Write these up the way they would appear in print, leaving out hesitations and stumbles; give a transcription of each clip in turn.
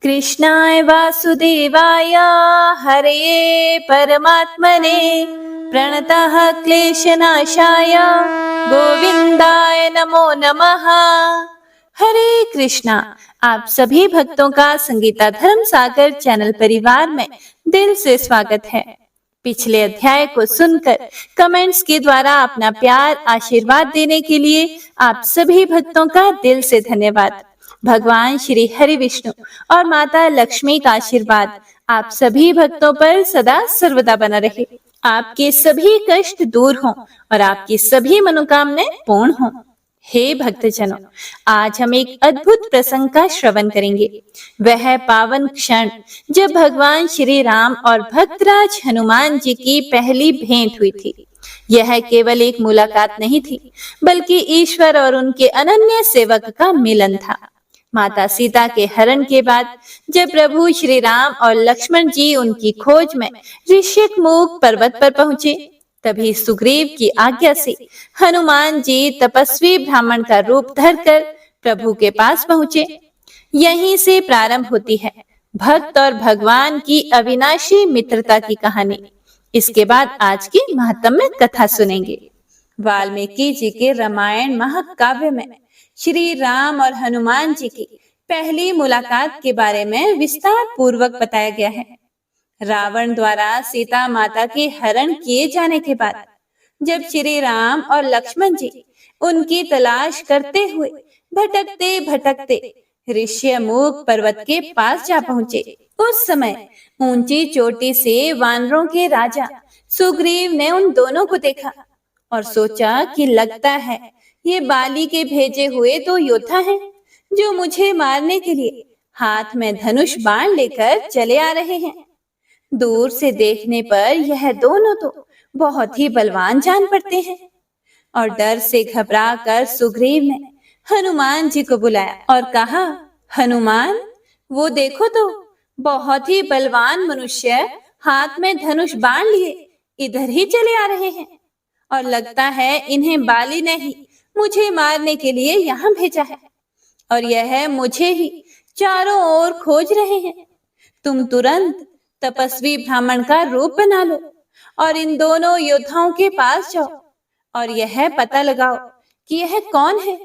कृष्णाय वासुदेवाय हरे परमात्मने प्रणतः क्लेशनाशाय गोविंदाय नमो नमः। हरे कृष्णा। आप सभी भक्तों का संगीता धर्म सागर चैनल परिवार में दिल से स्वागत है। पिछले अध्याय को सुनकर कमेंट्स के द्वारा अपना प्यार आशीर्वाद देने के लिए आप सभी भक्तों का दिल से धन्यवाद। भगवान श्री हरि विष्णु और माता लक्ष्मी का आशीर्वाद आप सभी भक्तों पर सदा सर्वदा बना रहे। आपके सभी कष्ट दूर हों और आपकी सभी मनोकामनाएं पूर्ण हों। हे भक्तजनों, आज हम एक अद्भुत प्रसंग का श्रवण करेंगे। वह पावन क्षण जब भगवान श्री राम और भक्तराज हनुमान जी की पहली भेंट हुई थी। यह केवल एक मुलाकात नहीं थी, बल्कि ईश्वर और उनके अनन्य सेवक का मिलन था। माता सीता के हरण के बाद जब प्रभु श्री राम और लक्ष्मण जी उनकी खोज में ऋष्यमुख पर्वत पर पहुंचे, तभी सुग्रीव की आज्ञा से हनुमान जी तपस्वी ब्राह्मण का रूप धरकर प्रभु के पास पहुंचे। यहीं से प्रारंभ होती है भक्त और भगवान की अविनाशी मित्रता की कहानी। इसके बाद आज की महात्म्य कथा सुनेंगे। वाल्मीकि जी के रामायण महाकाव्य में श्री राम और हनुमान जी की पहली मुलाकात के बारे में विस्तार पूर्वक बताया गया है। रावण द्वारा सीता माता के हरण किए जाने के बाद जब श्री राम और लक्ष्मण जी उनकी तलाश करते हुए भटकते भटकते ऋष्यमुख पर्वत के पास जा पहुंचे, उस समय ऊंची चोटी से वानरों के राजा सुग्रीव ने उन दोनों को देखा और सोचा कि लगता है ये बाली के भेजे हुए दो योद्धा हैं जो मुझे मारने के लिए हाथ में धनुष बाण लेकर चले आ रहे हैं। दूर से देखने पर यह दोनों तो बहुत ही बलवान जान पड़ते हैं। और डर से घबरा कर सुग्रीव ने हनुमान जी को बुलाया और कहा, हनुमान, वो देखो तो बहुत ही बलवान मनुष्य हाथ में धनुष बाण लिए इधर ही चले आ रहे हैं और लगता है इन्हें बाली ने ही मुझे मारने के लिए यहाँ भेजा है और यह मुझे ही चारों ओर खोज रहे हैं। तुम तुरंत तपस्वी ब्राह्मण का रूप बना लो और इन दोनों योद्धाओं के पास जाओ और यह पता लगाओ कि यह कौन है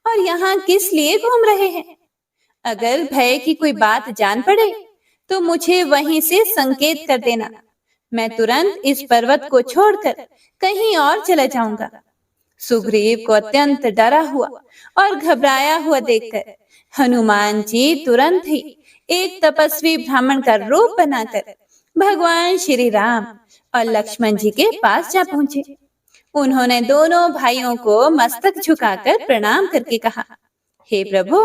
और यहाँ किस लिए घूम रहे हैं। अगर भय की कोई बात जान पड़े तो मुझे वहीं से संकेत कर देना। मैं तुरंत इस पर्वत को छोड़कर कहीं और चला जाऊंगा। सुग्रीव को अत्यंत डरा हुआ और घबराया हुआ देखकर हनुमान जी तुरंत ही एक तपस्वी ब्राह्मण का रूप बनाकर भगवान श्री राम और लक्ष्मण जी के पास जा पहुंचे। उन्होंने दोनों भाइयों को मस्तक झुकाकर प्रणाम करके कहा, हे प्रभु,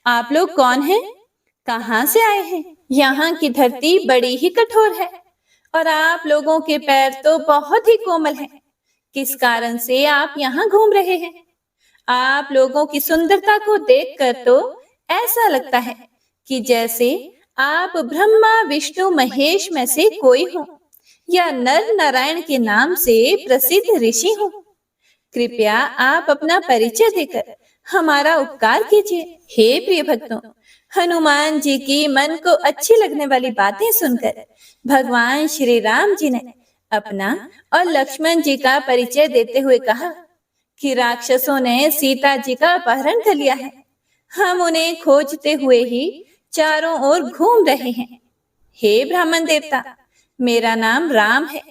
आप लोग कौन हैं? कहाँ से आए हैं? यहाँ की धरती बड़ी ही कठोर है और आप लोगों के पैर तो बहुत ही कोमल हैं। किस कारण से आप यहाँ घूम रहे हैं? आप लोगों की सुंदरता को देखकर तो ऐसा लगता है कि जैसे आप ब्रह्मा विष्णु महेश में से कोई हो या नर नारायण के नाम से प्रसिद्ध ऋषि हो। कृपया आप अपना परिचय देकर हमारा उपकार कीजिए। हे प्रिय भक्तों, हनुमान जी की मन को अच्छी लगने वाली बातें सुनकर भगवान श्री राम जी ने अपना और लक्ष्मण जी का परिचय देते हुए कहा कि राक्षसों ने सीता जी का अपहरण कर लिया है। हम उन्हें खोजते हुए ही चारों ओर घूम रहे हैं। हे ब्राह्मण देवता, मेरा नाम राम है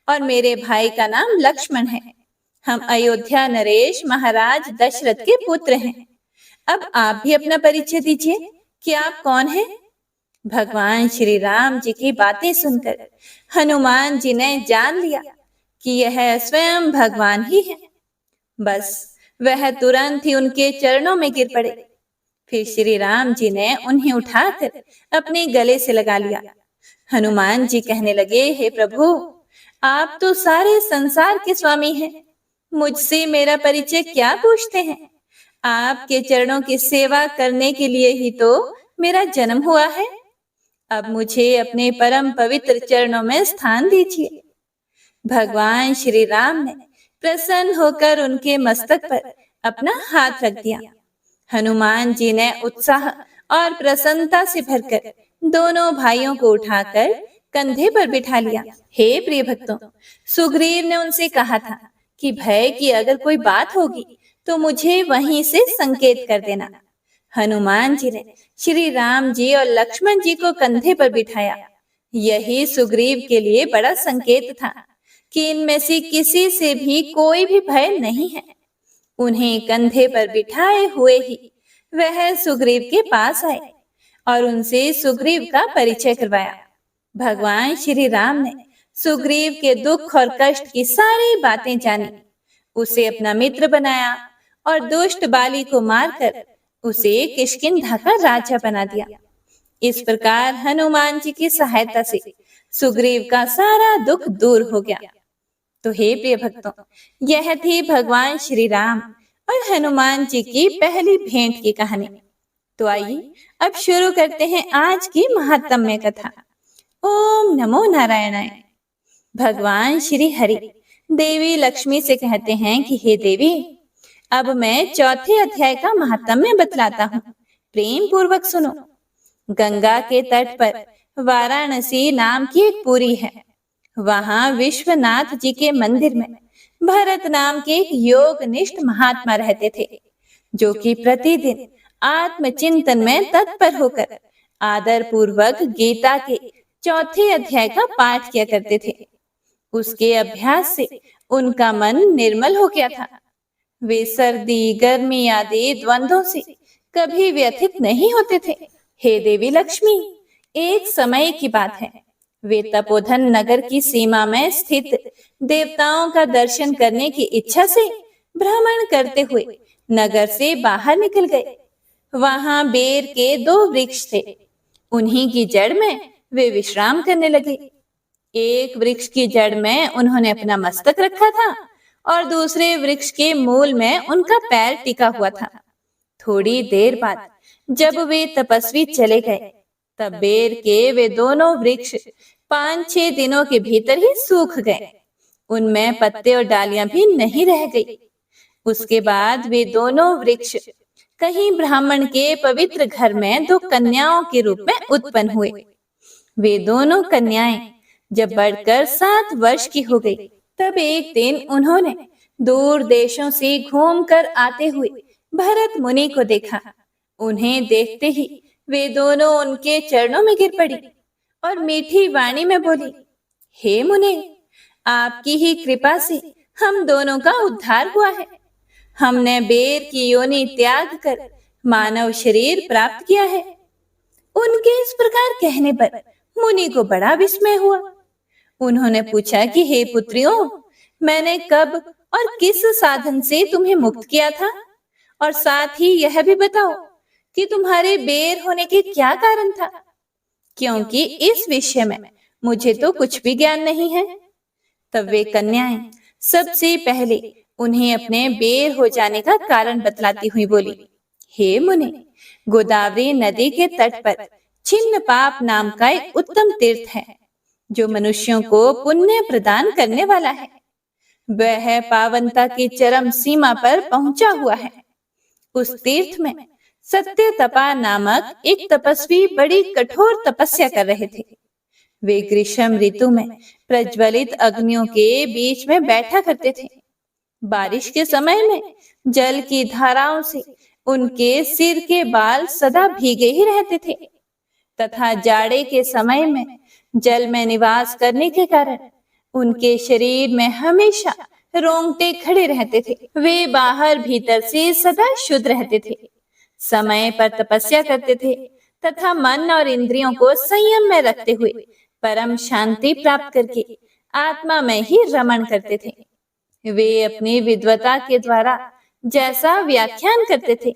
और मेरे भाई का नाम लक्ष्मण है। हम अयोध्या नरेश महाराज दशरथ के पुत्र हैं। अब आप भी अपना परिचय दीजिए कि आप कौन हैं? भगवान श्री राम जी की बातें सुनकर हनुमान जी ने जान लिया कि यह स्वयं भगवान ही है। बस वह तुरंत ही उनके चरणों में गिर पड़े। फिर श्री राम जी ने उन्हें उठाकर अपने गले से लगा लिया। हनुमान जी कहने लगे, हे प्रभु, आप तो सारे संसार के स्वामी हैं। मुझसे मेरा परिचय क्या पूछते हैं? आपके चरणों की सेवा करने के लिए ही तो मेरा जन्म हुआ है। अब मुझे अपने परम पवित्र चरणों में स्थान दीजिए। भगवान श्री राम ने प्रसन्न होकर उनके मस्तक पर अपना हाथ रख दिया। हनुमान जी ने उत्साह और प्रसन्नता से भरकर दोनों भाइयों को उठाकर कंधे पर बिठा लिया। हे प्रिय भक्तों, सुग्रीव ने उनसे कहा था कि भय की अगर कोई बात होगी तो मुझे वहीं से संकेत कर देना। हनुमान जी ने श्री राम जी और लक्ष्मण जी को कंधे पर बिठाया। यही सुग्रीव के लिए बड़ा संकेत था कि इनमें से किसी से भी कोई भी भय नहीं है। उन्हें कंधे पर बिठाए हुए ही वह सुग्रीव के पास आए और उनसे सुग्रीव का परिचय करवाया। भगवान श्री राम ने सुग्रीव के दुख और कष्ट की सारी बातें जानी, उसे अपना मित्र बनाया और दुष्ट बाली को मारकर उसे किष्किंधा का राजा बना दिया। इस प्रकार हनुमान जी की सहायता से सुग्रीव का सारा दुख दूर हो गया। तो हे प्रिय भक्तों, यह थी भगवान श्री राम और हनुमान जी की पहली भेंट की कहानी। तो आइए अब शुरू करते हैं आज की महात्म्य कथा। ओम नमो नारायणाय। भगवान श्री हरि देवी लक्ष्मी से कहते हैं कि हे देवी, अब मैं चौथे अध्याय का महात्म्य बतलाता हूँ, प्रेम पूर्वक सुनो। गंगा के तट पर वाराणसी नाम की एक पुरी है। वहां विश्वनाथ जी के मंदिर में भरत नाम के एक योगनिष्ठ महात्मा रहते थे, जो कि प्रतिदिन आत्मचिंतन में तत्पर होकर आदर पूर्वक गीता के चौथे अध्याय का पाठ किया करते थे। उसके अभ्यास से उनका मन निर्मल हो गया था। वे सर्दी, गर्मी आदि द्वंद्वों से कभी व्यथित नहीं होते थे। हे देवी लक्ष्मी, एक समय की बात है, वे तपोधन नगर की सीमा में स्थित देवताओं का दर्शन करने की इच्छा से भ्रमण करते हुए नगर से बाहर निकल गए। वहां बेर के 2 वृक्ष थे। उन्हीं की जड़ में वे विश्राम करने लगे। एक वृक्ष की जड़ में उन्होंने अपना मस्तक रखा था और दूसरे वृक्ष के मूल में उनका पैर टिका हुआ था। थोड़ी देर बाद जब वे तपस्वी चले गए, तब बेर के वे दोनों वृक्ष 5-6 दिनों के भीतर ही सूख गए। उनमें पत्ते और डालियां भी नहीं रह गई। उसके बाद वे दोनों वृक्ष कहीं ब्राह्मण के पवित्र घर में 2 कन्याओं के रूप में उत्पन्न हुए। वे दोनों कन्याएं जब बढ़कर 7 वर्ष की हो गई, तब एक दिन उन्होंने दूर देशों से घूमकर आते हुए भरत मुनि को देखा। उन्हें देखते ही वे दोनों उनके चरणों में गिर पड़ी और मीठी वाणी में बोली, हे मुने, आपकी ही कृपा से हम दोनों का उद्धार हुआ है। हमने बेर की योनि त्याग कर मानव शरीर प्राप्त किया है। उनके इस प्रकार कहने पर मुनि को बड़ा विस्मय हुआ। उन्होंने पूछा कि हे पुत्रियों, मैंने कब और किस साधन से तुम्हें मुक्त किया था, और साथ ही यह भी बताओ कि तुम्हारे बेर होने के क्या कारण था, क्योंकि इस विषय में मुझे तो कुछ भी ज्ञान नहीं है। तब वे कन्याएं सबसे पहले उन्हें अपने बेर हो जाने का कारण बतलाती हुई बोली, हे मुने, गोदावरी नदी के तट पर छिन्न पाप नाम का एक उत्तम तीर्थ है, जो मनुष्यों को पुण्य प्रदान करने वाला है। वह पावनता की चरम सीमा पर पहुंचा हुआ है। उस तीर्थ में सत्य तपा नामक एक तपस्वी बड़ी कठोर तपस्या कर रहे थे। वे ग्रीष्म ऋतु में प्रज्वलित अग्नियों के बीच में बैठा करते थे। बारिश के समय में जल की धाराओं से उनके सिर के बाल सदा भीगे ही रहते थे, तथा जाड़े के समय में जल में निवास करने के कारण उनके शरीर में हमेशा रोंगटे खड़े रहते थे। वे बाहर भीतर से सदा शुद्ध रहते थे, समय पर तपस्या करते थे तथा मन और इंद्रियों को संयम में रखते हुए परम शांति प्राप्त करके आत्मा में ही रमण करते थे। वे अपनी विद्वता के द्वारा जैसा व्याख्यान करते थे,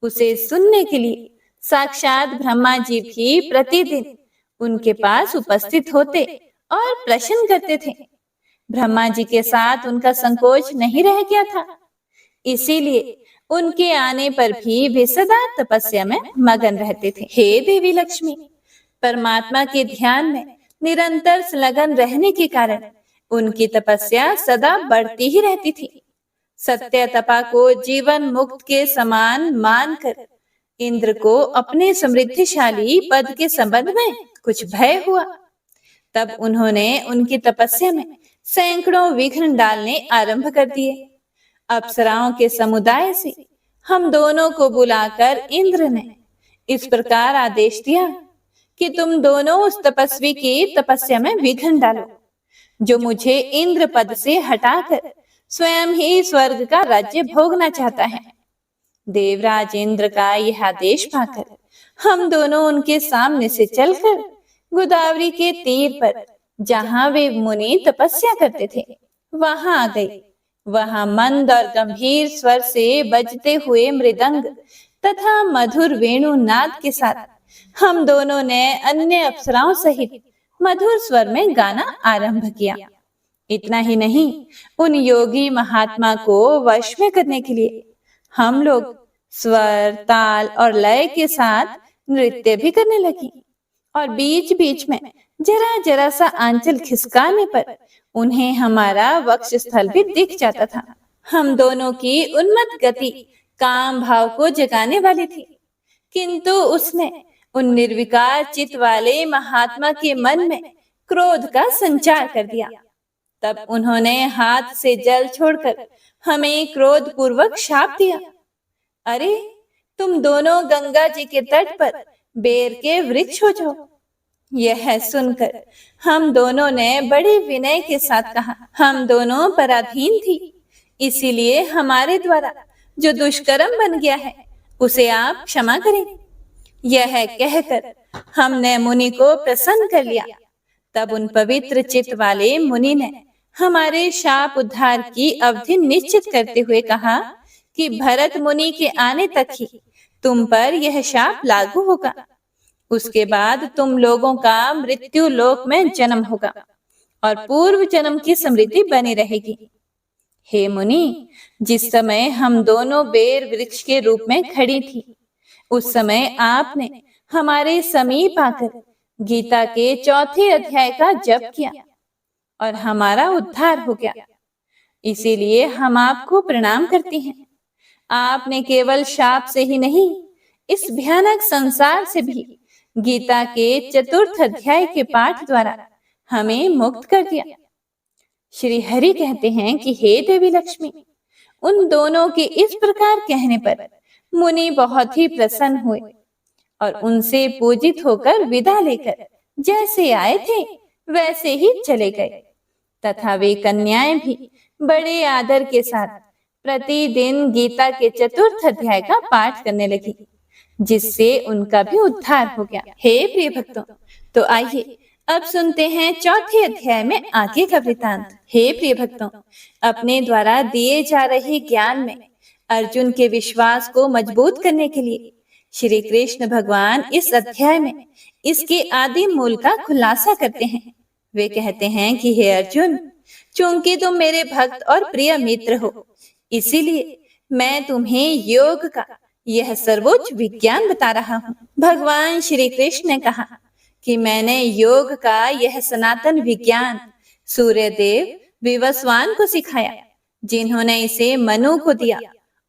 उसे सुनने के लिए साक्षात ब्रह्मा जी भी प्रतिदिन उनके पास उपस्थित होते और प्रश्न करते थे। ब्रह्मा जी के साथ उनका संकोच नहीं रह गया था, इसीलिए उनके आने पर भी वे सदा तपस्या में मगन रहते थे। हे देवी लक्ष्मी, परमात्मा के ध्यान में निरंतर संलग्न रहने के कारण उनकी तपस्या सदा बढ़ती ही रहती थी। सत्य तपा को जीवन मुक्त के समान मानकर इंद्र को अपने समृद्धिशाली पद के संबंध में कुछ भय हुआ। तब उन्होंने उनकी तपस्या में सैकड़ों विघ्न डालने आरंभ कर दिए। अप्सराओं के समुदाय से हम दोनों को बुलाकर इंद्र ने इस प्रकार आदेश दिया कि तुम दोनों उस तपस्वी की तपस्या में विघ्न डालो, जो मुझे इंद्र पद से हटाकर स्वयं ही स्वर्ग का राज्य भोगना चाहता है। देवराज इंद्र का यह आदेश पाकर हम दोनों उनके सामने से चलकर गोदावरी के तीर पर, जहां वे मुनि तपस्या करते थे, वहां आ गए। वहां मंद और गंभीर स्वर से बजते हुए मृदंग तथा मधुर वेणु नाद के साथ हम दोनों ने अन्य अप्सराओं सहित मधुर स्वर में गाना आरंभ किया। इतना ही नहीं, उन योगी महात्मा को वश में करने के लिए हम लोग स्वर, ताल और लय के साथ नृत्य भी करने लगी और बीच बीच में जरा जरा सा आंचल खिसकाने पर उन्हें हमारा वक्ष स्थल भी दिख जाता था। हम दोनों की उन्मत्त गति काम भाव को जगाने वाली थी, किंतु उसने उन निर्विकार चित्त वाले महात्मा के मन में क्रोध का संचार कर दिया। तब उन्होंने हाथ से जल छोड़कर हमें क्रोध पूर्वक शाप दिया। अरे, तुम दोनों गंगा जी के तट पर बेर के वृक्ष हो जाओ। यह सुनकर हम दोनों ने बड़े विनय के साथ कहा, हम दोनों पराधीन थी, इसीलिए हमारे द्वारा जो दुष्कर्म बन गया है उसे आप क्षमा करें। यह कहकर हमने मुनि को प्रसन्न कर लिया। तब उन पवित्र चित्त वाले मुनि ने हमारे शाप उद्धार की अवधि निश्चित करते हुए कहा कि भरत मुनि के आने तक ही तुम पर यह शाप लागू होगा। उसके बाद तुम लोगों का मृत्यु लोक में जन्म होगा और पूर्व जन्म की समृद्धि बनी रहेगी। हे मुनि, जिस समय हम दोनों बेर वृक्ष के रूप में खड़ी थी, उस समय आपने हमारे समीप आकर गीता के चौथे अध्याय का जप किया और हमारा उद्धार हो गया। इसीलिए हम आपको प्रणाम करते हैं। आपने केवल शाप से ही नहीं, इस भयानक संसार से भी गीता के चतुर्थ अध्याय के पाठ द्वारा हमें मुक्त कर दिया। श्री हरि कहते हैं कि हे देवी लक्ष्मी, उन दोनों के इस प्रकार कहने पर मुनि बहुत ही प्रसन्न हुए और उनसे पूजित होकर विदा लेकर जैसे आए थे वैसे ही चले गए। तथा वे कन्याएं भी बड़े आदर के साथ प्रतिदिन गीता के चतुर्थ अध्याय का पाठ करने लगी, जिससे उनका भी उद्धार हो गया। हे प्रिय भक्तों, तो आइए अब सुनते हैं चौथे अध्याय में आगे का वृतांत। हे प्रिय भक्तों, अपने द्वारा दिए जा रहे ज्ञान में अर्जुन के विश्वास को मजबूत करने के लिए श्री कृष्ण भगवान इस अध्याय में इसके आदि मूल का खुलासा करते हैं। वे कहते हैं कि हे अर्जुन, चूंकि तुम मेरे भक्त और प्रिय मित्र हो, इसीलिए मैं तुम्हें योग का यह सर्वोच्च विज्ञान बता रहा हूँ। भगवान श्री कृष्ण ने कहा कि मैंने योग का यह सनातन विज्ञान सूर्यदेव विवस्वान को सिखाया, जिन्होंने इसे मनु को दिया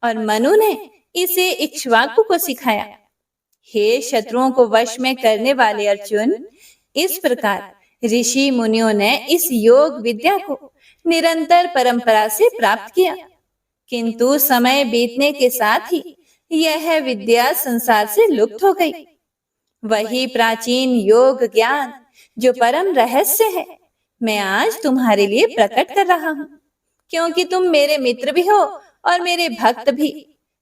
और मनु ने इसे इक्ष्वाकु को सिखाया। हे शत्रुओं को वश में करने वाले अर्जुन, इस प्रकार ऋषि मुनियों ने इस योग विद्या को निरंतर परंपरा से प्राप्त किया, किंतु समय बीतने के साथ ही यह विद्या संसार से लुप्त हो गई। वही प्राचीन योग ज्ञान जो परम रहस्य है, मैं आज तुम्हारे लिए प्रकट कर रहा हूँ, क्योंकि तुम मेरे मित्र भी हो और मेरे भक्त भी,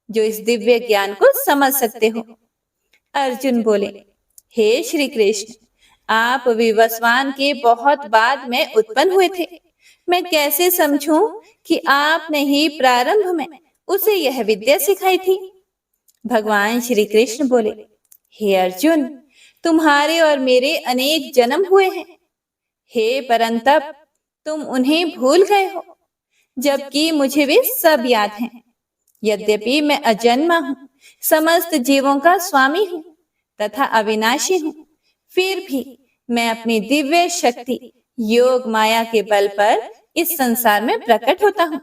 जो इस दिव्य ज्ञान को समझ सकते हो। अर्जुन बोले, हे श्री कृष्ण, आप विवस्वान के बहुत बाद में उत्पन्न हुए थे। मैं कैसे समझूं कि आपने ही प्रारंभ में उसे यह विद्या सिखाई थी। भगवान श्री कृष्ण बोले, हे अर्जुन, तुम्हारे और मेरे अनेक जन्म हुए हैं। हे परंतप, तुम उन्हें भूल गए हो, जबकि मुझे वे सब याद हैं। यद्यपि मैं अजन्मा हूँ, समस्त जीवों का स्वामी हूँ तथा अविनाशी हूँ, फिर भी मैं अपनी दिव्य शक्ति योग माया के बल पर इस संसार में प्रकट होता हूँ।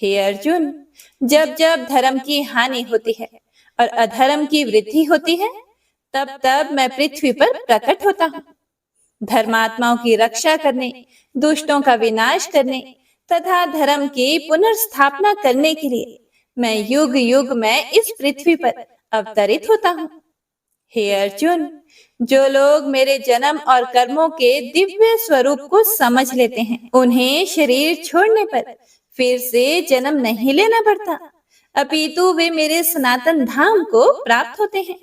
हे अर्जुन, जब जब धर्म की हानि होती है और अधर्म की वृद्धि होती है, तब तब मैं पृथ्वी पर प्रकट होता हूँ। धर्मात्माओं की रक्षा करने, दुष्टों का विनाश करने तथा धर्म की पुनर्स्थापना करने के लिए मैं युग युग में इस पृथ्वी पर अवतरित होता हूँ। हे अर्जुन, जो लोग मेरे जन्म और कर्मों के दिव्य स्वरूप को समझ लेते हैं, उन्हें शरीर छोड़ने पर फिर से जन्म नहीं लेना पड़ता, अपितु वे मेरे सनातन धाम को प्राप्त होते हैं।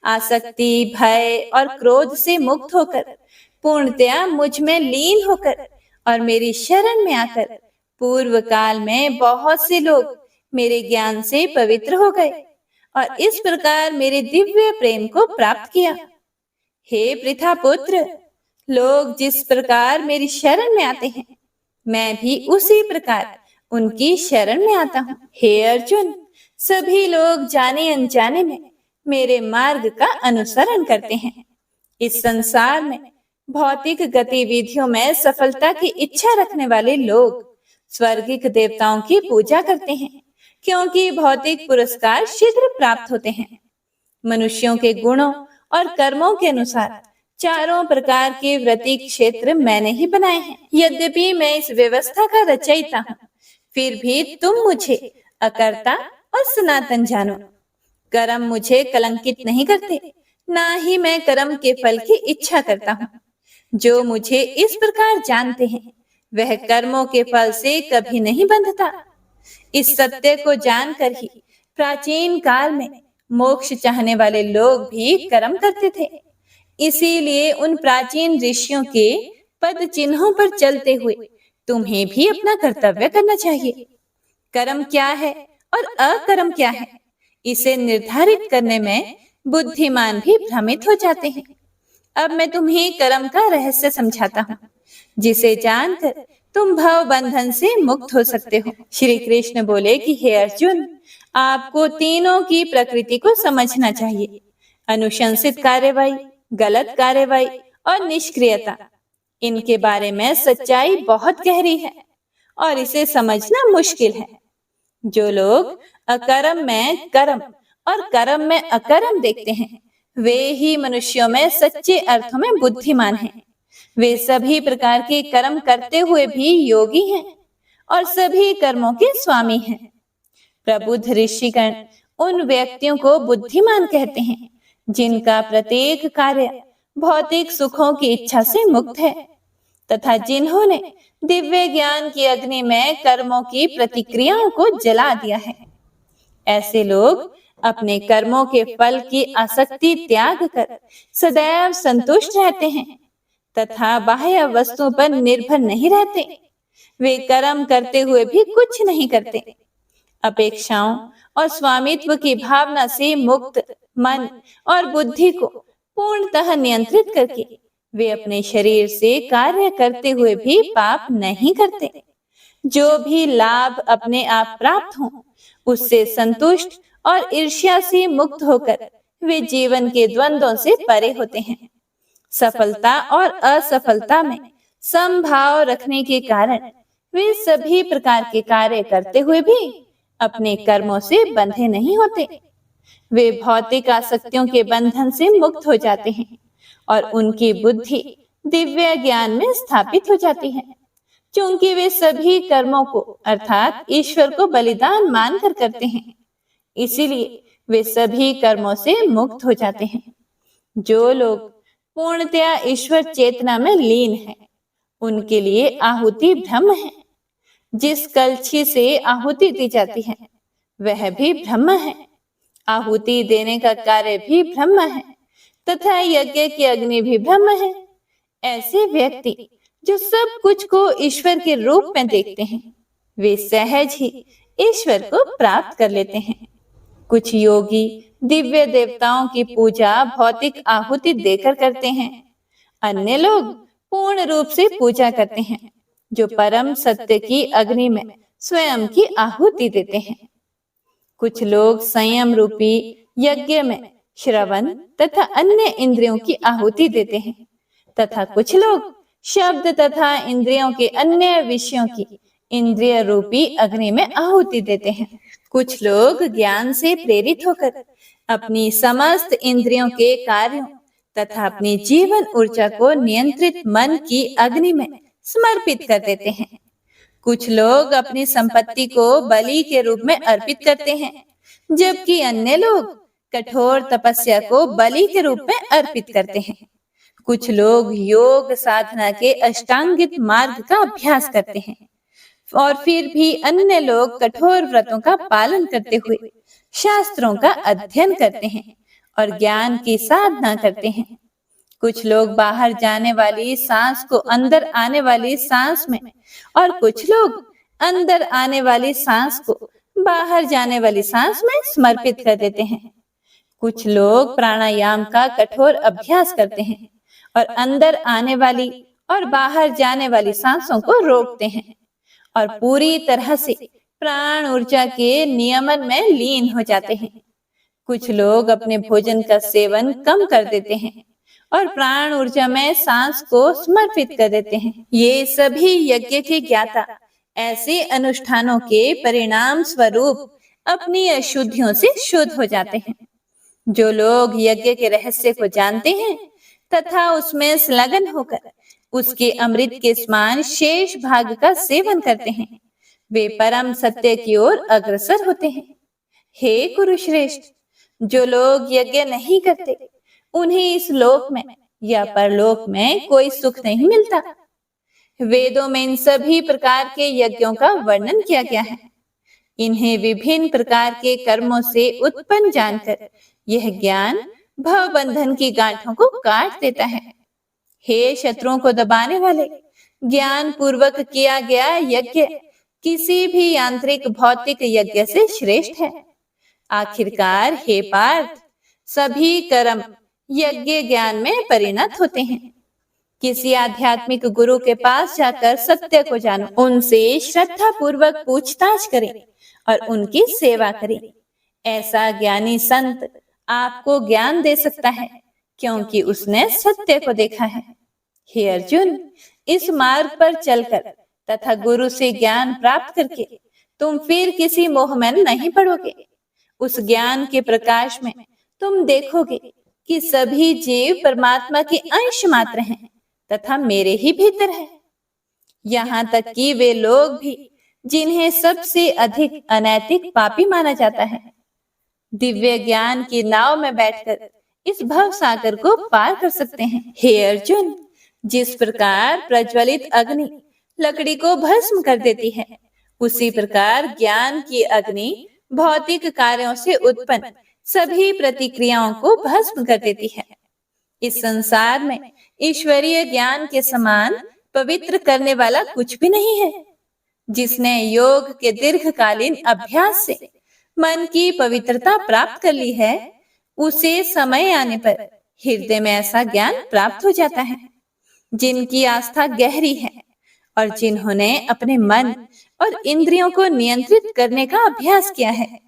आसक्ति, भय और क्रोध से मुक्त होकर, पूर्णतया मुझ में लीन होकर और मेरी शरण में आकर पूर्व काल में बहुत से लोग मेरे ज्ञान से पवित्र हो गए और इस प्रकार मेरे दिव्य प्रेम को प्राप्त किया। हे पृथा पुत्र, लोग जिस प्रकार मेरी शरण में आते हैं, मैं भी उसी प्रकार उनकी शरण में आता हूँ। हे अर्जुन, सभी लोग जाने अनजाने में मेरे मार्ग का अनुसरण करते हैं। इस संसार में भौतिक गतिविधियों में सफलता की इच्छा रखने वाले लोग स्वर्गिक देवताओं की पूजा करते हैं, क्योंकि भौतिक पुरस्कार शीघ्र प्राप्त होते हैं। मनुष्यों के गुणों और कर्मों के अनुसार चारों प्रकार के व्रती क्षेत्र मैंने ही बनाए हैं। यद्यपि मैं इस व्यवस्था का रचयिता हूँ, फिर भी तुम मुझे अकर्ता और सनातन जानो। कर्म मुझे कलंकित नहीं करते, ना ही मैं कर्म के फल की इच्छा करता हूँ। जो मुझे इस प्रकार जानते हैं, वह कर्मों के फल से कभी नहीं बंधता। इस सत्य को जानकर ही प्राचीन काल में मोक्ष चाहने वाले लोग भी कर्म करते थे। इसीलिए उन प्राचीन ऋषियों के पद चिन्हों पर चलते हुए तुम्हें भी अपना कर्तव्य करना चाहिए। कर्म क्या है और अकर्म क्या है, इसे निर्धारित करने में बुद्धिमान भी भ्रमित हो जाते हैं। अब मैं तुम्हें कर्म का रहस्य समझाता हूँ, जिसे जानकर तुम भव बंधन से मुक्त हो सकते हो। श्री कृष्ण बोले कि हे अर्जुन, आपको तीनों की प्रकृति को समझना चाहिए। अनुशंसित कार्यवाही, गलत कार्यवाही और निष्क्रियता, इनके बारे में सच्चाई बहुत गहरी है और इसे समझना मुश्किल है। जो लोग अकर्म में कर्म और कर्म में अकर्म देखते हैं, वे ही मनुष्यों में सच्चे अर्थों में बुद्धिमान हैं। वे सभी प्रकार के कर्म करते हुए भी योगी हैं और सभी कर्मों के स्वामी हैं। प्रबुद्ध ऋषिगण उन व्यक्तियों को बुद्धिमान कहते हैं, जिनका प्रत्येक कार्य भौतिक सुखों की इच्छा से मुक्त है तथा जिन्होंने दिव्य ज्ञान की अग्नि में कर्मों की प्रतिक्रियाओं को जला दिया है। ऐसे लोग अपने कर्मों के फल की आसक्ति त्याग कर सदैव संतुष्ट रहते हैं तथा बाह्य वस्तुओं पर निर्भर नहीं रहते। वे कर्म करते हुए भी कुछ नहीं करते। अपेक्षाओं और स्वामित्व की भावना से मुक्त मन और बुद्धि को पूर्णतः नियंत्रित करके वे अपने शरीर से कार्य करते हुए भी पाप नहीं करते। जो भी लाभ अपने आप प्राप्त हो, उससे संतुष्ट और ईर्ष्या से मुक्त होकर वे जीवन के द्वंद्वों से परे होते हैं। सफलता और असफलता में समभाव रखने के कारण वे सभी प्रकार के कार्य करते हुए भी अपने कर्मों से बंधे नहीं होते। वे भौतिक आसक्तियों के बंधन से मुक्त हो जाते हैं और उनकी बुद्धि दिव्य ज्ञान में स्थापित हो जाती है। क्योंकि वे सभी कर्मों को अर्थात ईश्वर को बलिदान मानकर करते हैं, इसीलिए वे सभी कर्मों से मुक्त हो जाते हैं। जो लोग पूर्णतया ईश्वर चेतना में लीन है, उनके लिए आहुति ब्रह्म है। जिस कलछी से आहुति दी जाती है, वह भी ब्रह्म है। आहुति देने का कार्य भी ब्रह्म है तथा यज्ञ की अग्नि भी ब्रह्म है। ऐसे व्यक्ति जो सब कुछ को ईश्वर के रूप में देखते हैं, वे सहज ही ईश्वर को प्राप्त कर लेते हैं। कुछ योगी दिव्य देवताओं की पूजा भौतिक आहुति देकर करते हैं। अन्य लोग पूर्ण रूप से पूजा करते हैं, जो परम सत्य की अग्नि में स्वयं की आहुति देते हैं। कुछ लोग संयम रूपी यज्ञ में श्रवण तथा अन्य इंद्रियों की आहुति देते हैं तथा कुछ लोग शब्द तथा इंद्रियों के अन्य विषयों की इंद्रिय रूपी अग्नि में आहुति देते हैं। कुछ लोग ज्ञान से प्रेरित होकर अपनी समस्त इंद्रियों के कार्यों तथा अपनी जीवन ऊर्जा को नियंत्रित मन की अग्नि में समर्पित कर देते हैं। कुछ लोग अपनी संपत्ति को बलि के रूप में अर्पित करते हैं, जबकि अन्य लोग कठोर तपस्या को बलि के रूप में अर्पित करते हैं। कुछ लोग योग साधना के अष्टांगिक मार्ग का अभ्यास करते हैं और फिर भी अन्य लोग कठोर व्रतों का पालन करते हुए शास्त्रों का अध्ययन करते हैं और ज्ञान की साधना करते हैं। कुछ लोग बाहर जाने वाली सांस को अंदर आने वाली सांस में और कुछ लोग अंदर आने वाली सांस को बाहर जाने वाली सांस में समर्पित कर देते हैं। कुछ लोग प्राणायाम का कठोर अभ्यास करते हैं और अंदर आने वाली और बाहर जाने वाली सांसों को रोकते हैं और पूरी तरह से प्राण ऊर्जा के नियमन में लीन हो जाते हैं। कुछ लोग अपने भोजन का सेवन कम कर देते हैं और प्राण ऊर्जा में सांस को समर्पित कर देते हैं। ये सभी यज्ञ के ज्ञाता ऐसे अनुष्ठानों के परिणाम स्वरूप अपनी अशुद्धियों से शुद्ध हो जाते हैं। जो लोग यज्ञ के रहस्य को जानते हैं तथा उसमें संलग्न होकर उसके अमृत के समान शेष भाग का सेवन करते हैं, वे परम सत्य की ओर अग्रसर होते हैं। हे कुरुश्रेष्ठ, जो लोग यज्ञ नहीं करते उन्हें इस लोक में या परलोक में कोई सुख नहीं मिलता। वेदों में इन सभी प्रकार के यज्ञों का वर्णन किया गया है। इन्हें विभिन्न प्रकार के कर्मों से उत्पन्न जानकर यह ज्ञान भव बंधन की गांठों को काट देता है। हे शत्रुओं को दबाने वाले, ज्ञान पूर्वक किया गया यज्ञ किसी भी यांत्रिक भौतिक यज्ञ से श्रेष्ठ है। आखिरकार हे पार्थ, सभी कर्म यज्ञ ज्ञान में परिणत होते हैं। किसी आध्यात्मिक गुरु के पास जाकर सत्य को जानो, उनसे श्रद्धा पूर्वक पूछताछ करें और उनकी सेवा करें। ऐसा ज्ञानी संत आपको ज्ञान दे सकता है, क्योंकि उसने सत्य को देखा है। हे अर्जुन, इस मार्ग पर चलकर तथा गुरु से ज्ञान प्राप्त करके तुम फिर किसी मोह में नहीं पड़ोगे। उस ज्ञान के प्रकाश में तुम देखोगे कि सभी जीव परमात्मा के अंश मात्र हैं तथा मेरे ही भीतर है। यहाँ तक कि वे लोग भी जिन्हें सबसे अधिक अनैतिक पापी माना जाता है, दिव्य ज्ञान की नाव में बैठकर इस भव सागर को पार कर सकते हैं। हे अर्जुन, जिस प्रकार प्रज्वलित अग्नि लकड़ी को भस्म कर देती है, उसी प्रकार ज्ञान की अग्नि भौतिक कार्यों से उत्पन्न सभी प्रतिक्रियाओं को भस्म कर देती है। इस संसार में ईश्वरीय ज्ञान के समान पवित्र करने वाला कुछ भी नहीं है। जिसने योग के दीर्घकालीन अभ्यास से मन की पवित्रता प्राप्त कर ली है, उसे समय आने पर हृदय में ऐसा ज्ञान प्राप्त हो जाता है। जिनकी आस्था गहरी है और जिन्होंने अपने मन और इंद्रियों को नियंत्रित करने का अभ्यास किया है,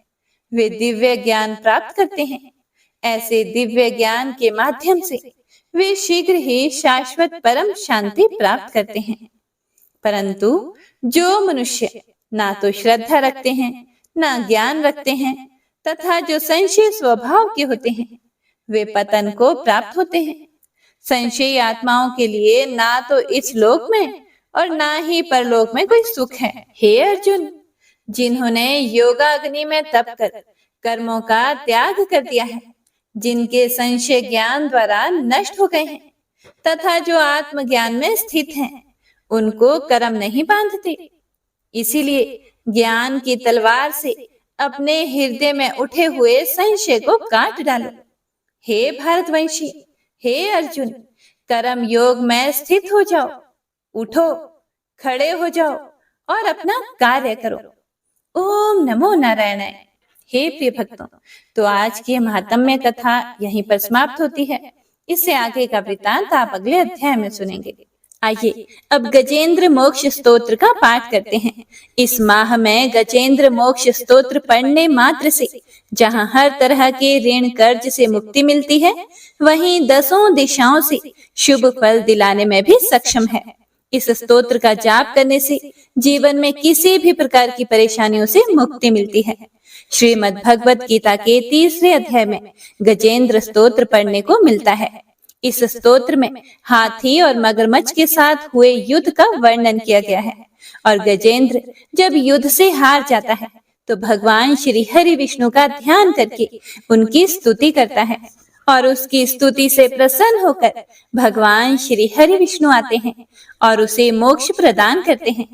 वे दिव्य ज्ञान प्राप्त करते हैं। ऐसे दिव्य ज्ञान के माध्यम से वे शीघ्र ही शाश्वत परम शांति प्राप्त करते हैं। परंतु जो मनुष्य ना तो श्रद्धा रखते हैं, ना ज्ञान रखते हैं तथा जो संशय स्वभाव के होते हैं, वे पतन को प्राप्त होते हैं। संशयी आत्माओं के लिए ना तो इस लोक में और ना ही परलोक में कोई सुख है। हे अर्जुन, जिन्होंने योगाग्नि में तप कर कर्मों का त्याग कर दिया है, जिनके संशय ज्ञान द्वारा नष्ट हो गए हैं तथा जो आत्मज्ञान में स्थित हैं, उनको कर्म नहीं बांधते। इसीलिए ज्ञान की तलवार से अपने हृदय में उठे हुए संशय को काट डालो। हे भारतवंशी, हे अर्जुन, कर्म योग में स्थित हो जाओ, उठो, खड़े हो जाओ और अपना कार्य करो। ओम नमो नारायणाय। हे प्रिय भक्तों, तो आज की महात्म्य कथा यहीं पर समाप्त होती है। इससे आगे का वृतांत आप अगले अध्याय में सुनेंगे। आइए अब गजेंद्र मोक्ष स्तोत्र का पाठ करते हैं। इस माह में गजेंद्र मोक्ष स्तोत्र पढ़ने मात्र से जहां हर तरह के ऋण कर्ज से मुक्ति मिलती है, वहीं 10 दिशाओं से शुभ फल दिलाने में भी सक्षम है। इस स्तोत्र का जाप करने से जीवन में किसी भी प्रकार की परेशानियों से मुक्ति मिलती है। श्रीमद् भगवत गीता के 3रे अध्याय में गजेंद्र स्तोत्र पढ़ने को मिलता है। इस स्तोत्र में हाथी और मगरमच्छ के साथ हुए युद्ध का वर्णन किया गया है और गजेंद्र जब युद्ध से हार जाता है तो भगवान श्री हरि विष्णु का ध्यान करके उनकी स्तुति करता है और उसकी स्तुति से प्रसन्न होकर भगवान श्री हरि विष्णु आते हैं और उसे मोक्ष प्रदान करते हैं।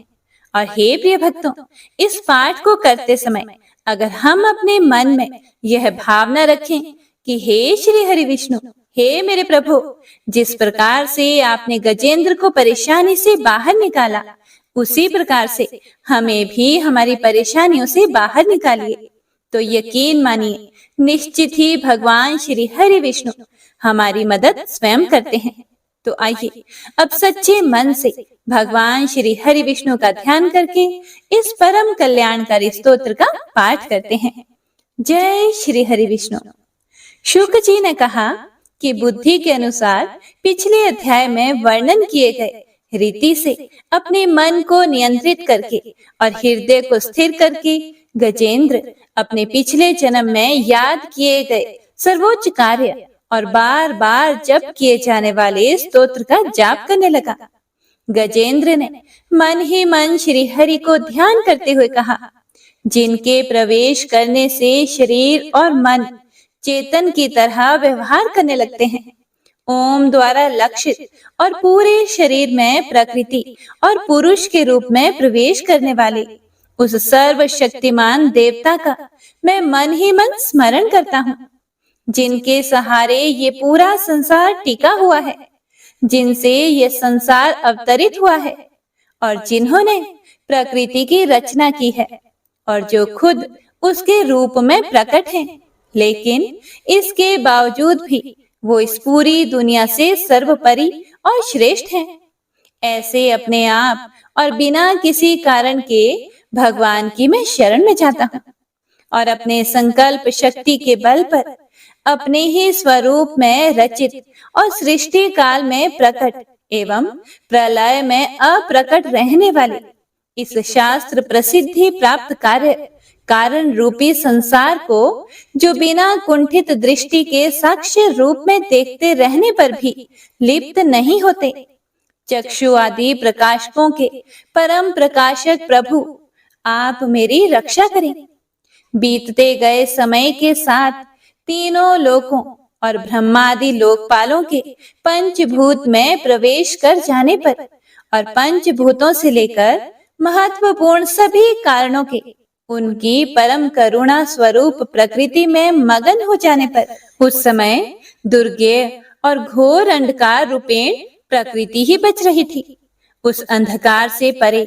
और हे प्रिय भक्तों, इस पाठ को करते समय अगर हम अपने मन में यह भावना रखें कि हे श्री हरि विष्णु, हे मेरे प्रभु, जिस प्रकार से आपने गजेंद्र को परेशानी से बाहर निकाला उसी प्रकार से हमें भी हमारी परेशानियों से बाहर निकालिए, तो यकीन मानिए निश्चित ही भगवान श्री हरि विष्णु हमारी मदद स्वयं करते हैं। तो आइए अब सच्चे मन से भगवान श्री हरि विष्णु का ध्यान करके इस परम कल्याणकारी स्तोत्र का पाठ करते हैं। जय श्री हरि विष्णु। शुक जी ने कहा कि बुद्धि के अनुसार पिछले अध्याय में वर्णन किए गए रीति से अपने मन को नियंत्रित करके और हृदय को स्थिर करके गजेंद्र अपने पिछले जन्म में याद किए गए सर्वोच्च कार्य और बार बार जप किए जाने वाले स्तोत्र का जाप करने लगा। गजेंद्र ने मन ही मन श्री हरि को ध्यान करते हुए कहा, जिनके प्रवेश करने से शरीर और मन चेतन की तरह व्यवहार करने लगते हैं, ओम द्वारा लक्षित और पूरे शरीर में प्रकृति और पुरुष के रूप में प्रवेश करने वाले उस सर्वशक्तिमान देवता का मैं मन ही मन स्मरण करता हूँ, जिनके सहारे ये पूरा संसार टिका हुआ है, जिनसे ये संसार अवतरित हुआ है और जिन्होंने प्रकृति की रचना की है और जो खुद उसके रूप में प्रकट हैं, लेकिन इसके बावजूद भी वो इस पूरी दुनिया से सर्वोपरि और श्रेष्ठ हैं। ऐसे अपने आप और बिना किसी कारण के भगवान की मैं शरण में जाता हूँ और अपने संकल्प शक्ति के बल पर अपने ही स्वरूप में रचित और सृष्टि काल में प्रकट एवं प्रलय में अप्रकट रहने वाले इस शास्त्र प्रसिद्धि प्राप्त कार्य कारण रूपी संसार को, जो बिना कुंठित दृष्टि के साक्ष्य रूप में देखते रहने पर भी लिप्त नहीं होते, चक्षु आदि प्रकाशकों के परम प्रकाशक प्रभु, आप मेरी रक्षा करें। बीतते गए समय के साथ तीनों लोकों और ब्रह्मादि लोकपालों के पंचभूत में प्रवेश कर जाने पर और पंचभूतों से लेकर महत्वपूर्ण सभी कारणों के उनकी परम करुणा स्वरूप प्रकृति में मगन हो जाने पर उस समय दुर्गेय और घोर अंधकार रूपेण प्रकृति ही बच रही थी। उस अंधकार से परे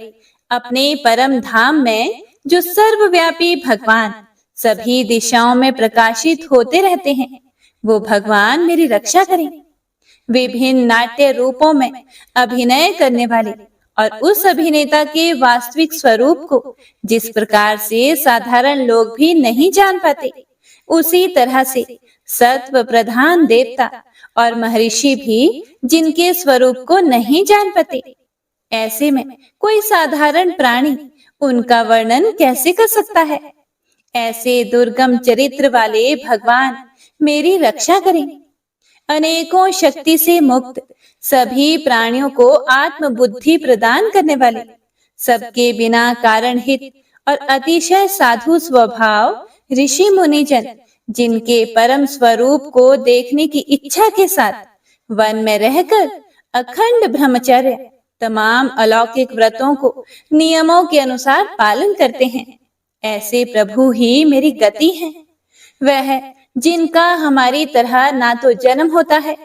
अपने परम धाम में जो सर्वव्यापी भगवान सभी दिशाओं में प्रकाशित होते रहते हैं, वो भगवान मेरी रक्षा करें। विभिन्न नाट्य रूपों में अभिनय करने वाले और उस अभिनेता के वास्तविक स्वरूप को जिस प्रकार से साधारण लोग भी नहीं जान पाते, उसी तरह से सत्व प्रधान देवता और महर्षि भी जिनके स्वरूप को नहीं जान पाते, ऐसे में कोई साधारण प्राणी उनका वर्णन कैसे कर सकता है। ऐसे दुर्गम चरित्र वाले भगवान मेरी रक्षा करें। अनेकों शक्ति से मुक्त सभी प्राणियों को आत्म बुद्धि प्रदान करने वाले, सबके बिना कारण हित और अतिशय साधु स्वभाव ऋषि मुनिजन, जिनके परम स्वरूप को देखने की इच्छा के साथ वन में रहकर अखंड ब्रह्मचर्य तमाम अलौकिक व्रतों को नियमों के अनुसार पालन करते हैं, ऐसे प्रभु ही मेरी गति है। वह जिनका हमारी तरह ना तो जन्म होता है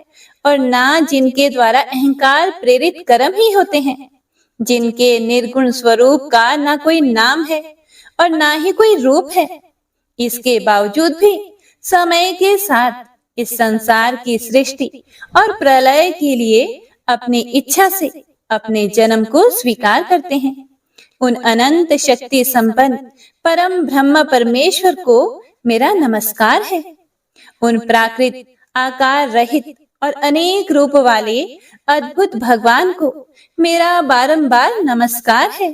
और ना जिनके द्वारा अहंकार प्रेरित कर्म ही होते हैं, जिनके निर्गुण स्वरूप का ना कोई नाम है और ना ही कोई रूप है, इसके बावजूद भी समय के साथ इस संसार की सृष्टि और प्रलय के लिए अपनी इच्छा से अपने जन्म को स्वीकार करते हैं। उन अनंत शक्ति संपन्न परम ब्रह्म परमेश्वर को मेरा नमस्कार है। उन प्राकृत आकार रहित और अनेक रूप वाले अद्भुत भगवान को मेरा बारंबार नमस्कार है।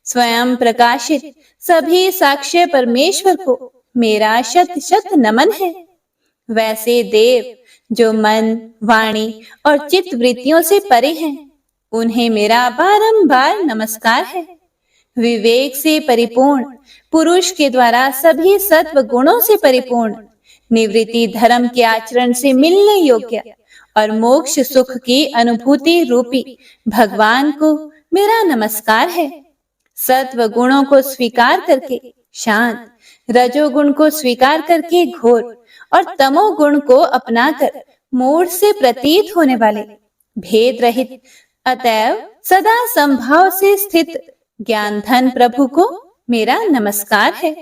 स्वयं प्रकाशित सभी साक्ष्य परमेश्वर को मेरा शत शत नमन है। वैसे देव जो मन, वाणी और चित्त वृत्तियों से परे हैं, उन्हें मेरा बारंबार नमस्कार है। विवेक से परिपूर्ण पुरुष के द्वारा सभी सत्व गुणों से परिपूर्ण, निवृत्ति धर्म के आचरण से मिलने योग्य और मोक्ष सुख की अनुभूति रूपी भगवान को मेरा नमस्कार है। सत्व गुणों को स्वीकार करके शांत, रजोगुण को स्वीकार करके घोर और तमोगुण को अपनाकर मूढ़ से प्रतीत होने वाले, भेद रहित अतएव सदा संभाव से स्थित ज्ञान धन प्रभु को मेरा नमस्कार है।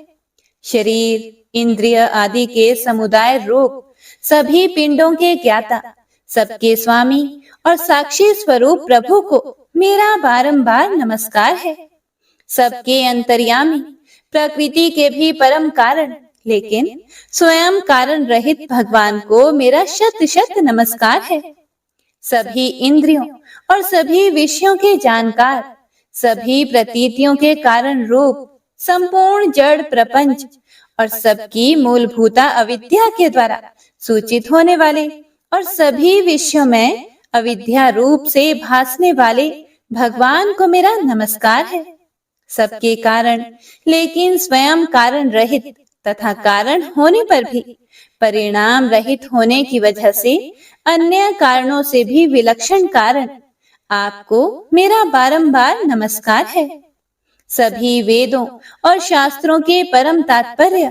शरीर, इंद्रिय आदि के समुदाय रूप सभी पिंडों के ज्ञाता, सबके स्वामी और साक्षी स्वरूप प्रभु को मेरा बारंबार नमस्कार है। सबके अंतर्यामी, प्रकृति के भी परम कारण लेकिन स्वयं कारण रहित भगवान को मेरा शत शत नमस्कार है। सभी इंद्रियों और सभी विषयों के जानकार, सभी प्रतीतियों के कारण रूप संपूर्ण जड़ प्रपंच और सबकी मूलभूता अविद्या के द्वारा सूचित होने वाले और सभी विषयों में अविद्या रूप से भासने वाले भगवान को मेरा नमस्कार है। सबके कारण लेकिन स्वयं कारण रहित तथा कारण होने पर भी परिणाम रहित होने की वजह से अन्य कारणों से भी विलक्षण कारण आपको मेरा बारंबार नमस्कार है। सभी वेदों और शास्त्रों के परम तात्पर्य,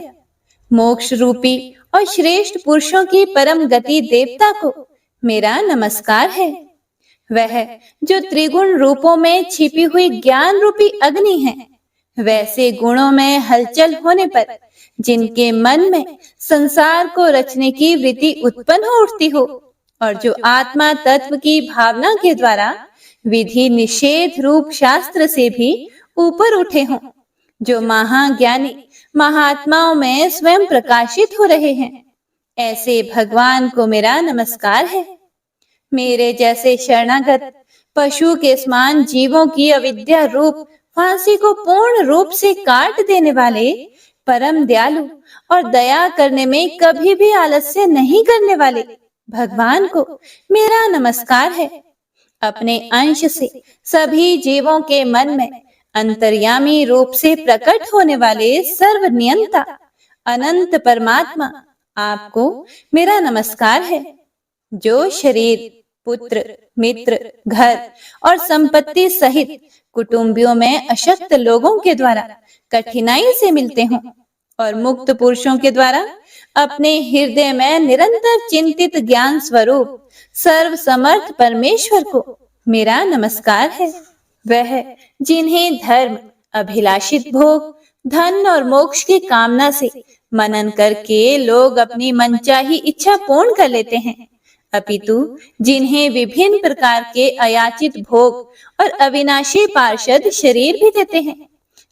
मोक्ष रूपी और श्रेष्ठ पुरुषों की परम गति देवता को मेरा नमस्कार है। वह जो त्रिगुण रूपों में छिपी हुई ज्ञान रूपी अग्नि है, वैसे गुणों में हलचल होने पर जिनके मन में संसार को रचने की वृत्ति उत्पन्न हो उठती हो और जो आत्मा तत्व की भावना के द्वारा विधि निषेध रूप शास्त्र से भी ऊपर उठे हों, जो महाज्ञानी महात्माओं में स्वयं प्रकाशित हो रहे हैं, ऐसे भगवान को मेरा नमस्कार है। मेरे जैसे शरणागत पशु के समान जीवों की अविद्या रूप फांसी को पूर्ण रूप से काट देने वाले परम दयालु और दया करने में कभी भी आलस्य नहीं करने वाले भगवान को मेरा नमस्कार है। अपने अंश से सभी जीवों के मन में अंतर्यामी रूप से प्रकट होने वाले सर्वनियंता अनंत परमात्मा आपको मेरा नमस्कार है। जो शरीर, पुत्र, मित्र, घर और संपत्ति सहित कुटुंबियों में अशक्त लोगों के द्वारा कठिनाई से मिलते हों और मुक्त पुरुषों के द्वारा अपने हृदय में निरंतर चिंतित ज्ञान स्वरूप सर्व समर्थ परमेश्वर को मेरा नमस्कार है। वह जिन्हें धर्म, अभिलाषित भोग, धन और मोक्ष की कामना से मनन करके लोग अपनी मनचाही इच्छा पूर्ण कर लेते हैं, अपितु जिन्हें विभिन्न प्रकार के अयाचित भोग और अविनाशी पार्षद शरीर भी देते हैं,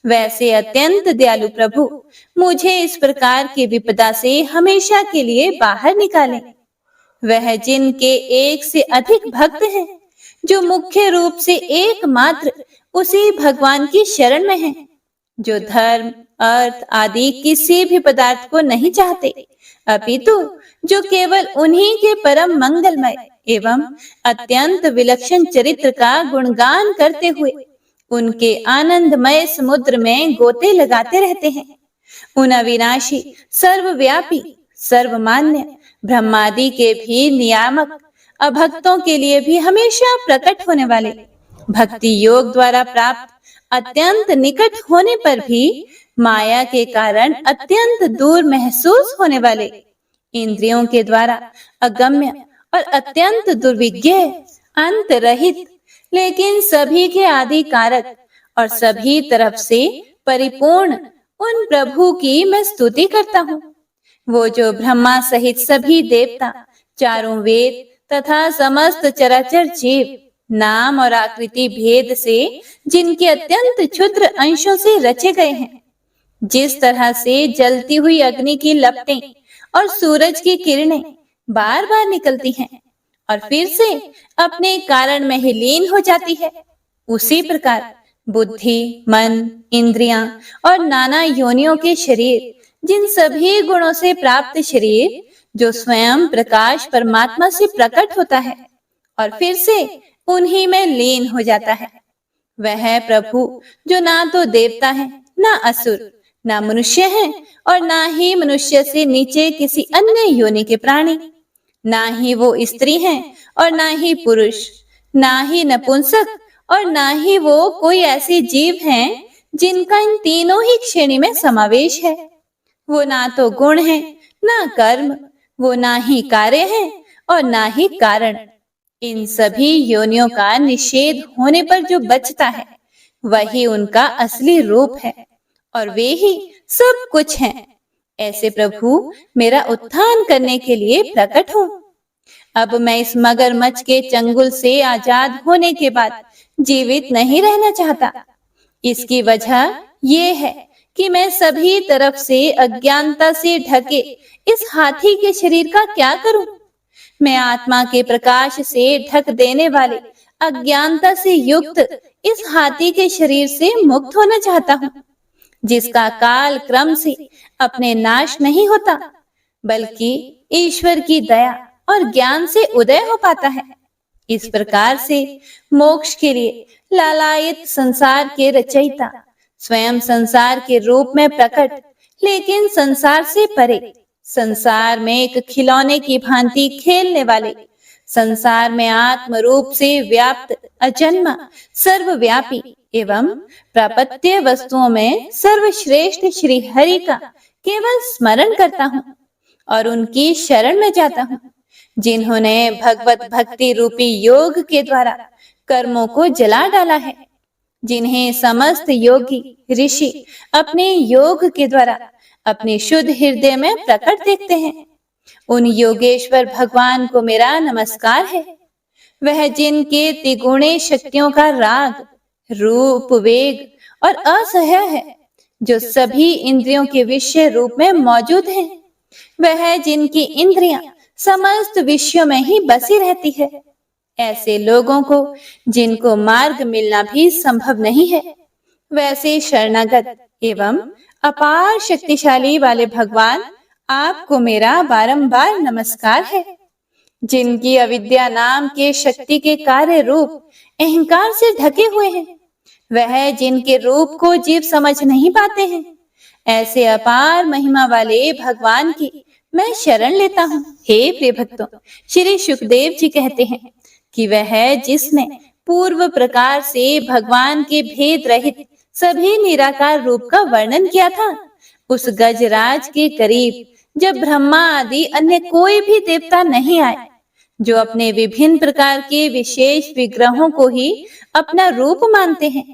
वैसे अत्यंत दयालु प्रभु मुझे इस प्रकार की विपदा से हमेशा के लिए बाहर निकालें। वह जिनके एक से अधिक भक्त हैं, जो मुख्य रूप से एकमात्र उसी भगवान की शरण में हैं, जो धर्म, अर्थ आदि किसी भी पदार्थ को नहीं चाहते, अपितु जो केवल उन्हीं के परम मंगलमय एवं अत्यंत विलक्षण चरित्र का गुणगान करते हुए उनके आनंदमय समुद्र में गोते लगाते रहते हैं। उन अविनाशी, सर्वव्यापी, सर्वमान्य ब्रह्मादि के भी नियामक, अभक्तों के लिए भी हमेशा प्रकट होने वाले, भक्ति योग द्वारा प्राप्त अत्यंत निकट होने पर भी माया के कारण अत्यंत दूर महसूस होने वाले, इंद्रियों के द्वारा अगम्य और अत्यंत दुर्विज्ञ, अंत रहित लेकिन सभी के आदि कारक और सभी तरफ से परिपूर्ण उन प्रभु की मैं स्तुति करता हूँ। वो जो ब्रह्मा सहित सभी देवता, चारों वेद तथा समस्त चराचर जीव नाम और आकृति भेद से जिनके अत्यंत क्षुद्र अंशों से रचे गए हैं, जिस तरह से जलती हुई अग्नि की लपटें और सूरज की किरणें बार बार निकलती हैं और फिर से अपने कारण में ही लीन हो जाती है, उसी प्रकार बुद्धि, मन, इंद्रियां और नाना योनियों के शरीर जिन सभी गुणों से प्राप्त शरीर जो स्वयं प्रकाश परमात्मा से प्रकट होता है और फिर से उन्हीं में लीन हो जाता है, वह प्रभु जो ना तो देवता है, ना असुर, ना मनुष्य है और ना ही मनुष्य से नीचे किसी अन्य योनि के प्राणी, ना ही वो स्त्री हैं और ना ही पुरुष, ना ही नपुंसक और ना ही वो कोई ऐसे जीव हैं जिनका इन तीनों ही श्रेणी में समावेश है। वो ना तो गुण है, ना कर्म, वो ना ही कार्य है और ना ही कारण। इन सभी योनियों का निषेध होने पर जो बचता है वही उनका असली रूप है और वे ही सब कुछ हैं। ऐसे प्रभु मेरा उत्थान करने के लिए प्रकट हो। अब मैं इस मगरमच्छ के चंगुल से आजाद होने के बाद जीवित नहीं रहना चाहता। इसकी वजह ये है कि मैं सभी तरफ से अज्ञानता से ढके इस हाथी के शरीर का क्या करूं? मैं आत्मा के प्रकाश से ढक देने वाले अज्ञानता से युक्त इस हाथी के शरीर से मुक्त होना चाहता हूं, जिसका काल क्रम से अपने नाश नहीं होता, बल्कि ईश्वर की दया और ज्ञान से उदय हो पाता है। इस प्रकार से मोक्ष के लिए लालायित संसार के रचयिता स्वयं संसार के रूप में प्रकट, लेकिन संसार से परे, संसार में एक खिलौने की भांति खेलने वाले, संसार में आत्म रूप से व्याप्त अजन्मा सर्वव्यापी एवं प्रापत्य वस्तुओं में सर्वश्रेष्ठ श्री हरि का केवल स्मरण करता हूँ और उनकी शरण में जाता हूँ, जिन्होंने भगवत भक्ति रूपी योग के द्वारा कर्मों को जला डाला है, जिन्हें समस्त योगी ऋषि अपने योग के द्वारा अपने शुद्ध हृदय में प्रकट देखते हैं। उन योगेश्वर भगवान को मेरा नमस्कार है। वह जिनके त्रिगुणे शक्तियों का राग, रूप, वेग और असह्य है, जो सभी इंद्रियों के विषय रूप में मौजूद हैं। वह जिनकी इंद्रियां समस्त विषयों में ही बसी रहती है। ऐसे लोगों को जिनको मार्ग मिलना भी संभव नहीं है, वैसे शरणागत एवं अपार शक्तिशाली वाले भगवान आपको मेरा बारंबार नमस्कार है। जिनकी अविद्या नाम के शक्ति के कार्य रूप अहंकार से ढके हुए हैं, वह जिनके रूप को जीव समझ नहीं पाते हैं, ऐसे अपार महिमा वाले भगवान की मैं शरण लेता हूँ। हे प्रिय भक्तों, श्री सुखदेव जी कहते हैं कि वह जिसने पूर्व प्रकार से भगवान के भेद रहित सभी निराकार रूप का वर्णन किया था, उस गजराज के करीब जब ब्रह्मा आदि अन्य कोई भी देवता नहीं आए, जो अपने विभिन्न प्रकार के विशेष विग्रहों को ही अपना रूप मानते हैं,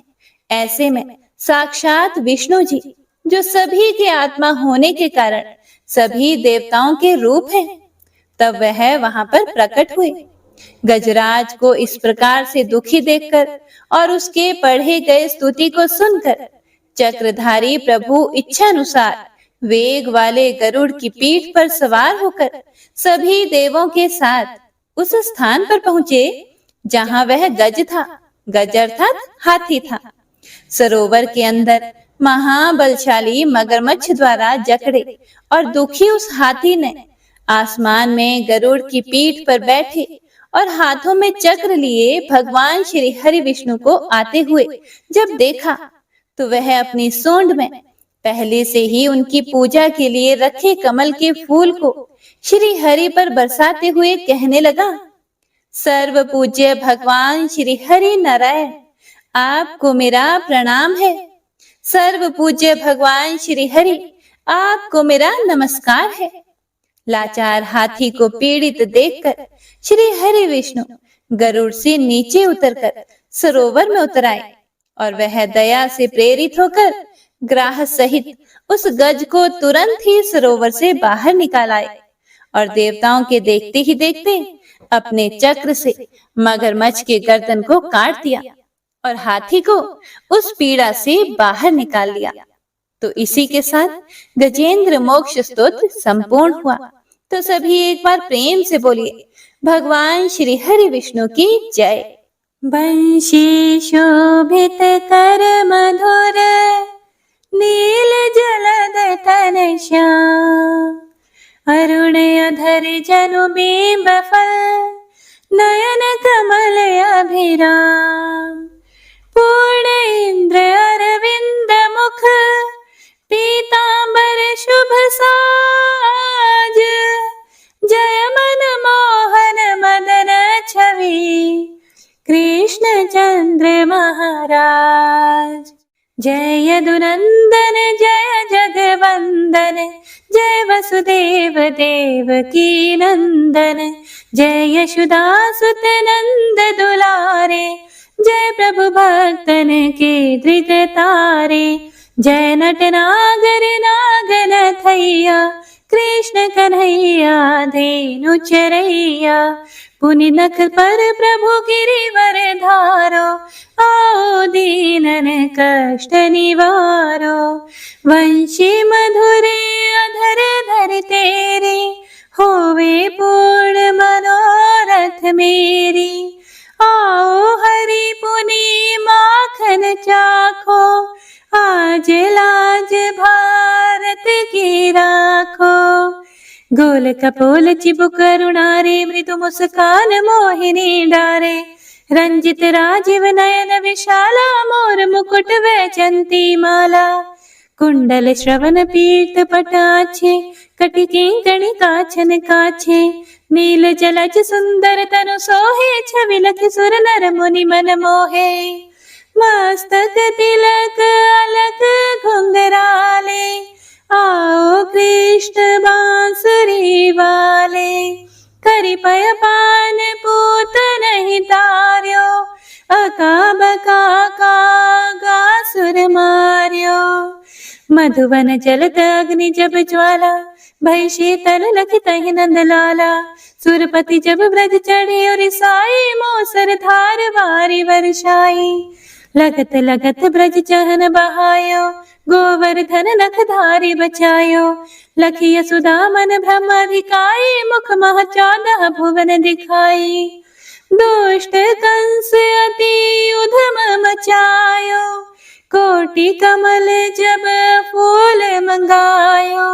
ऐसे में साक्षात विष्णु जी, जो सभी के आत्मा होने के कारण सभी देवताओं के रूप हैं, तब वह वहां पर प्रकट हुए। गजराज को इस प्रकार से दुखी देखकर और उसके पढ़े गए स्तुति को सुनकर चक्रधारी प्रभु इच्छानुसार वेग वाले गरुड़ की पीठ पर सवार होकर सभी देवों के साथ उस स्थान पर पहुंचे जहां वह गज था। गज अर्थात हाथी था। सरोवर के अंदर महाबलशाली मगरमच्छ द्वारा जकड़े और दुखी उस हाथी ने आसमान में गरुड़ की पीठ पर बैठे और हाथों में चक्र लिए भगवान श्री हरि विष्णु को आते हुए जब देखा, तो वह अपनी सूंड में पहले से ही उनकी पूजा के लिए रखे कमल के फूल को श्री हरि पर बरसाते हुए कहने लगा, सर्व पूज्य भगवान श्री हरि नारायण, आपको मेरा प्रणाम है। सर्व पूज्य भगवान श्री हरि, आपको मेरा नमस्कार है। लाचार हाथी को पीड़ित देखकर श्री हरि विष्णु गरुड़ से नीचे उतरकर सरोवर में उतर आए और वह दया से प्रेरित होकर ग्राह सहित उस गज को तुरंत ही सरोवर से बाहर निकाल आए और देवताओं के देखते ही देखते अपने चक्र से मगरमच्छ के गर्दन को काट दिया और हाथी को उस पीड़ा से बाहर निकाल लिया। तो इसी के साथ गजेंद्र मोक्ष स्तोत्र संपूर्ण हुआ। तो सभी एक बार प्रेम से बोलिए, भगवान श्री हरि विष्णु की जय। बंशी शोभित कर मधुर नील जलद तन श्याम। अरुण अधर जनु बिंब फल, नयन कमल अभिराम। पूर्ण इंद्र अरविंद मुख, पीतांबर शुभ साज। जय मन मोहन मदन छवि, कृष्ण चंद्र महाराज। जय यदुनंदन जय जगवंदन, जय वसुदेव देवकी नंदन। जय यशोदासुत नंद दुलारे, जय प्रभु भक्तन के दृग तारे। जय नटनागर नागन थैया, कृष्ण कन्हैया धेनु चरैया। पुनि नख पर प्रभु गिरिवर धारो, आओ दीनन कष्ट निवारो। वंशी मधुरे अधर धर तेरे, होवे पूर्ण मनोरथ मेरी। आओ हरि पुनि माखन चाखो, आज लाज भारत की राखो। गोल कपोल चिबुक अरुणारे, मृदु मुस्कान मोहिनी डारे। रंजित राजीव नयन विशाला, मोर मुकुट वैजंती माला। कुंडल श्रवण पीत पटाछे, कटि किंकणी काछन काछे। नील जलज सुंदर तनु सोहे, छवि लखि सुर नर मुनि मन मोहे। मस्तक तिलक अलक घुंघराले, आओ कृष्ण बांसुरी वाले। करि पय पान पूत नहीं तार्यो, अका बका का सुर मार्यो। मधुवन जलत अग्नि जब ज्वाला, भई शीतल लखि तहि नंद लाला। सुरपति जब ब्रज चढ़े और साई, मोसर धार वारी वर्षाई। लगत लगत ब्रज चहन बहायो, गोवर्धन नख धारी बचायो। लखी यशोदा मन ब्रह्माधिकाई, मुख मह 14 भुवन दिखाई। दुष्ट कंस अति उधम मचायो, कोटि कमल जब फूल मंगायो।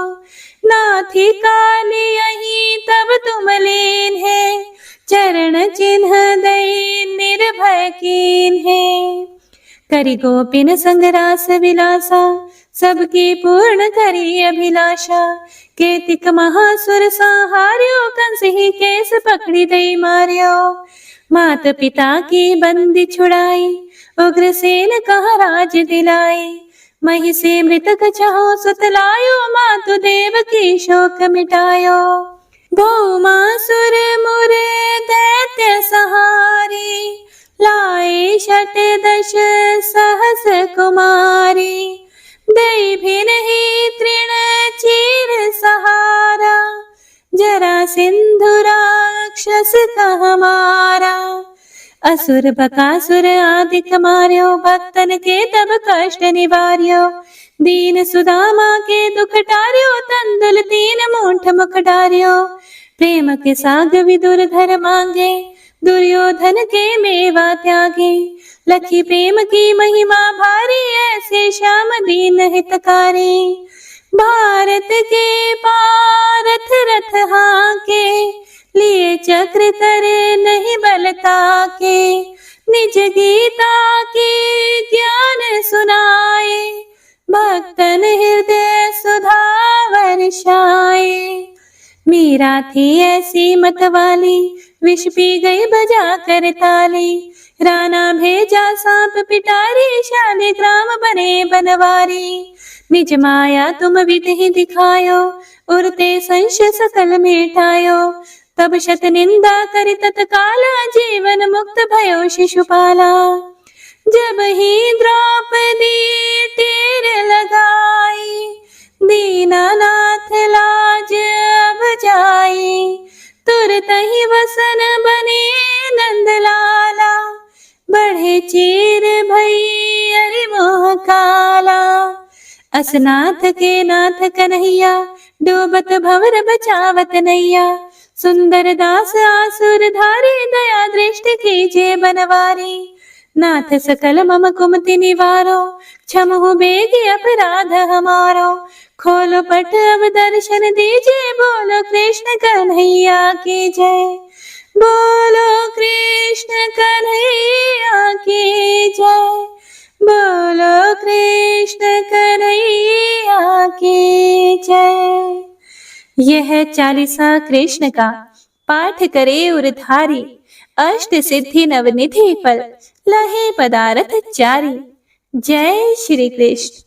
नाथी काली यही तब तुम लीन है, चरण चिन्ह दई निर्भय कीन है। करि गोपिन संग रास विलासा, सबकी पूर्ण करी अभिलाषा। केतिक महासुर संहार्यो, कंस ही केस पकड़ी दई मार्यो। मात पिता की बंदी छुड़ाई, उग्रसेन कहा राज दिलाई। मही से मृतक छहो सुत लायो, मातु देव की शोक मिटायो। भौमासुर मुरे दैत्य सहारी, लाए 68 सहस कुमारी। दई भिन ही तृण चीर सहारा, जरा सिंधु राक्षस कह मारा। असुर बकासुर आदिक मार्यो, भक्तन के तब कष्ट निवार्यो। दीन सुदामा के दुख टार्यो, तंदुल 3 मूठ मुख डार्यो। प्रेम के साग विदुर धर मांगे, दुर्योधन के मेवा त्यागे। लखी प्रेम की महिमा भारी, ऐसे श्याम दीन हितकारी। भारत के पारथ रथ हाके, लिए चक्र करे नहीं बलता के। निज गीता के ज्ञान सुनाए, भक्तन हृदय सुधा वर्षाए। मीरा थी ऐसी मतवाली, विष पी गई बजा कर ताली। राणा भेजा सांप पिटारी, शालिग्राम बने बनवारी। निज माया तुम विधि दिखायो, उरते संश सकल मिटायो। तब शत निंदा करि तत्काला, जीवन मुक्त भयो शिशुपाला। जब ही द्रौपदी तीर लगाई, दीनानाथ लाज अब जाई। तुरत ही वसन बने नंदलाला, बढ़े चीर भई अरि मोह काला। असनाथ के नाथ कन्हैया, डूबत भंवर बचावत नैया। सुंदर दास आसुर धारी, दया दृष्टि कीजिए बनवारी। नाथ सकल मम कुमति निवारो, क्षमहु बेगी अपराध हमारो। खोलो पट अब दर्शन दीजिए, बोलो कृष्ण कन्हैया की जय। बोलो कृष्ण कन्हैया की जय। बोलो कृष्ण कन्हैया की जय। यह चालीसा कृष्ण का पाठ करे उरधारी, अष्ट सिद्धि नवनिधि फल लहे पदारथ चारी। जय श्री कृष्ण।